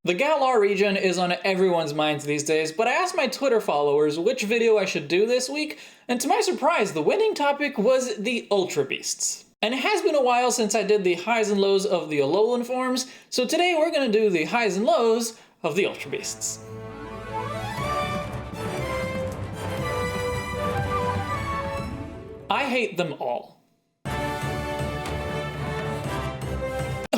The Galar region is on everyone's minds these days, but I asked my Twitter followers which video I should do this week, and to my surprise, the winning topic was the Ultra Beasts. And it has been a while since I did the highs and lows of the Alolan forms, so today we're gonna do the highs and lows of the Ultra Beasts. I hate them all.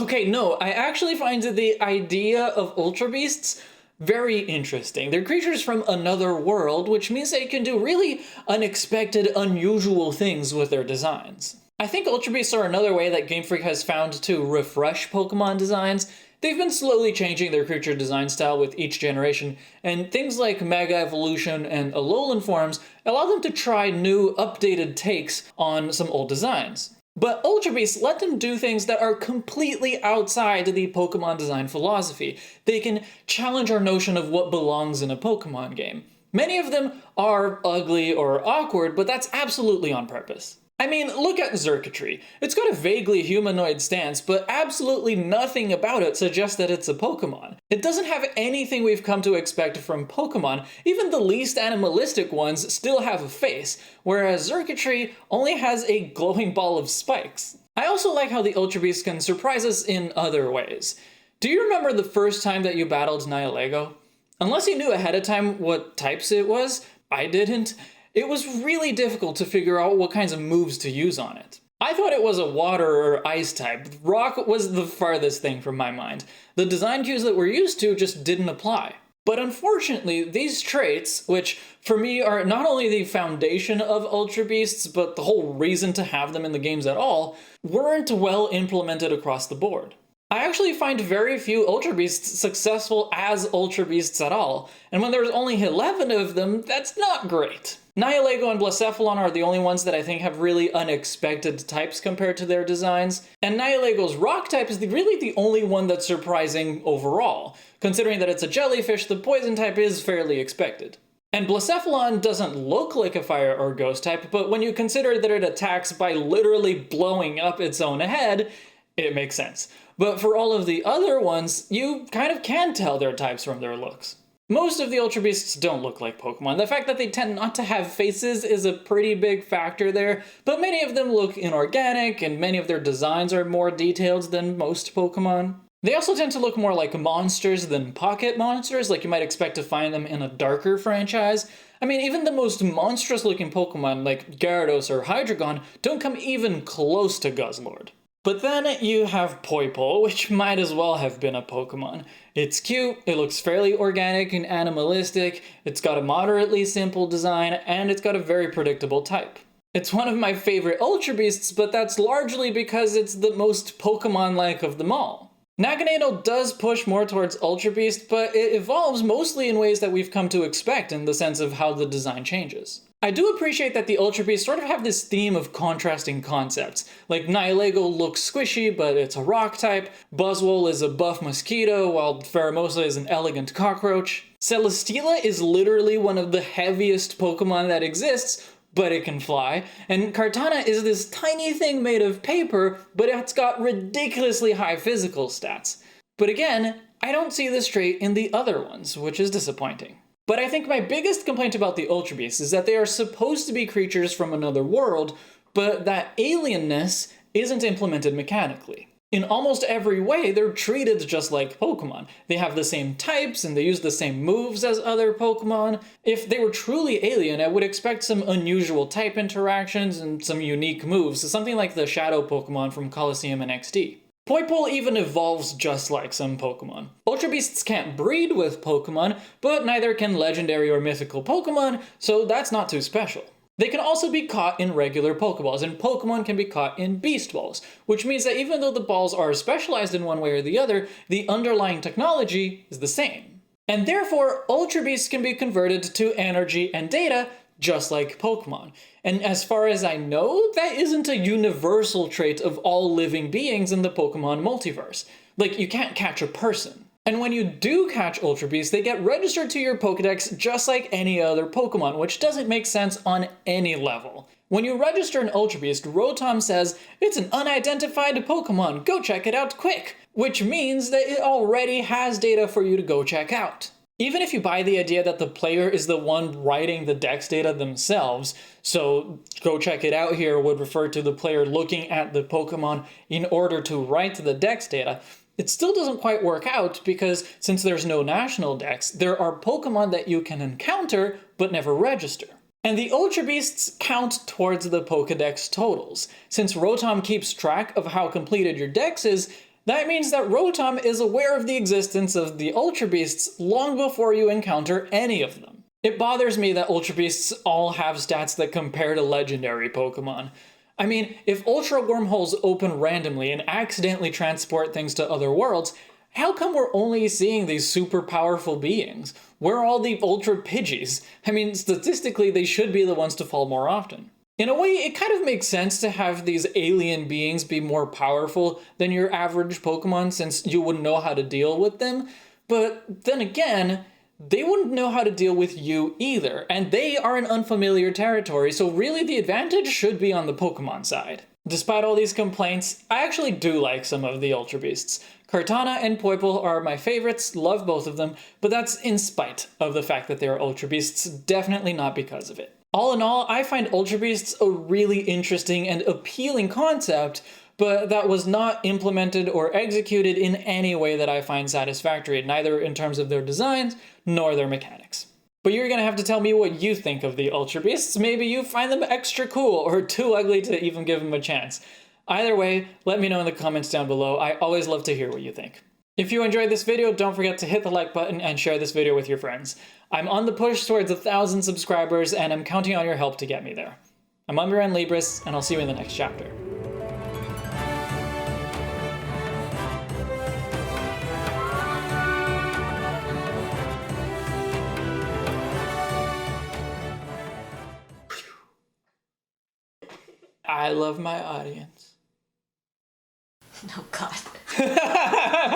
Okay, no, I actually find the idea of Ultra Beasts very interesting. They're creatures from another world, which means they can do really unexpected, unusual things with their designs. I think Ultra Beasts are another way that Game Freak has found to refresh Pokemon designs. They've been slowly changing their creature design style with each generation, and things like Mega Evolution and Alolan forms allow them to try new, updated takes on some old designs. But Ultra Beasts let them do things that are completely outside the Pokemon design philosophy. They can challenge our notion of what belongs in a Pokemon game. Many of them are ugly or awkward, but that's absolutely on purpose. I mean, look at Xurkitree. It's got a vaguely humanoid stance, but absolutely nothing about it suggests that it's a Pokemon. It doesn't have anything we've come to expect from Pokemon. Even the least animalistic ones still have a face, whereas Xurkitree only has a glowing ball of spikes. I also like how the Ultra Beast can surprise us in other ways. Do you remember the first time that you battled Nihilego? Unless you knew ahead of time what types it was, I didn't. It was really difficult to figure out what kinds of moves to use on it. I thought it was a water or ice type. Rock was the farthest thing from my mind. The design cues that we're used to just didn't apply. But unfortunately, these traits, which for me are not only the foundation of Ultra Beasts, but the whole reason to have them in the games at all, weren't well implemented across the board. I actually find very few Ultra Beasts successful as Ultra Beasts at all, and when there's only 11 of them, that's not great. Nihilego and Blacephalon are the only ones that I think have really unexpected types compared to their designs, and Nihilego's rock type is really the only one that's surprising overall. Considering that it's a jellyfish, the poison type is fairly expected. And Blacephalon doesn't look like a fire or ghost type, but when you consider that it attacks by literally blowing up its own head, it makes sense. But for all of the other ones, you kind of can tell their types from their looks. Most of the Ultra Beasts don't look like Pokemon. The fact that they tend not to have faces is a pretty big factor there, but many of them look inorganic, and many of their designs are more detailed than most Pokemon. They also tend to look more like monsters than pocket monsters, like you might expect to find them in a darker franchise. I mean, even the most monstrous looking Pokemon like Gyarados or Hydreigon don't come even close to Guzzlord. But then you have Poipole, which might as well have been a Pokemon. It's cute, it looks fairly organic and animalistic, it's got a moderately simple design, and it's got a very predictable type. It's one of my favorite Ultra Beasts, but that's largely because it's the most Pokemon-like of them all. Naganadel does push more towards Ultra Beast, but it evolves mostly in ways that we've come to expect in the sense of how the design changes. I do appreciate that the Ultra Beasts sort of have this theme of contrasting concepts. Like Nihilego looks squishy, but it's a rock type. Buzzwole is a buff mosquito, while Pheromosa is an elegant cockroach. Celesteela is literally one of the heaviest Pokemon that exists, but it can fly. And Kartana is this tiny thing made of paper, but it's got ridiculously high physical stats. But again, I don't see this trait in the other ones, which is disappointing. But I think my biggest complaint about the Ultra Beasts is that they are supposed to be creatures from another world, but that alienness isn't implemented mechanically. In almost every way, they're treated just like Pokemon. They have the same types and they use the same moves as other Pokemon. If they were truly alien, I would expect some unusual type interactions and some unique moves, something like the Shadow Pokemon from Colosseum and XD. Poipole even evolves just like some Pokemon. Ultra Beasts can't breed with Pokemon, but neither can legendary or mythical Pokemon, so that's not too special. They can also be caught in regular Pokeballs, and Pokemon can be caught in Beast Balls, which means that even though the balls are specialized in one way or the other, the underlying technology is the same. And therefore, Ultra Beasts can be converted to energy and data just like Pokemon. And as far as I know, that isn't a universal trait of all living beings in the Pokemon multiverse. Like, you can't catch a person. And when you do catch Ultra Beasts, they get registered to your Pokedex just like any other Pokemon, which doesn't make sense on any level. When you register an Ultra Beast, Rotom says, "It's an unidentified Pokemon, go check it out quick," which means that it already has data for you to go check out. Even if you buy the idea that the player is the one writing the dex data themselves, so go check it out here would refer to the player looking at the Pokemon in order to write the dex data, it still doesn't quite work out because since there's no national dex, there are Pokemon that you can encounter but never register. And the Ultra Beasts count towards the Pokedex totals. Since Rotom keeps track of how completed your dex is, that means that Rotom is aware of the existence of the Ultra Beasts long before you encounter any of them. It bothers me that Ultra Beasts all have stats that compare to legendary Pokemon. I mean, if Ultra Wormholes open randomly and accidentally transport things to other worlds, how come we're only seeing these super powerful beings? Where are all the Ultra Pidgeys? I mean, statistically, they should be the ones to fall more often. In a way, it kind of makes sense to have these alien beings be more powerful than your average Pokemon since you wouldn't know how to deal with them. But then again, they wouldn't know how to deal with you either, and they are in unfamiliar territory, so really the advantage should be on the Pokemon side. Despite all these complaints, I actually do like some of the Ultra Beasts. Kartana and Poipole are my favorites, love both of them, but that's in spite of the fact that they are Ultra Beasts, definitely not because of it. All in all, I find Ultra Beasts a really interesting and appealing concept, but that was not implemented or executed in any way that I find satisfactory, neither in terms of their designs nor their mechanics. But you're gonna have to tell me what you think of the Ultra Beasts. Maybe you find them extra cool or too ugly to even give them a chance. Either way, let me know in the comments down below. I always love to hear what you think. If you enjoyed this video, don't forget to hit the like button and share this video with your friends. I'm on the push towards 1,000 subscribers and I'm counting on your help to get me there. I'm Umberan Libris, and I'll see you in the next chapter. I love my audience. Oh God.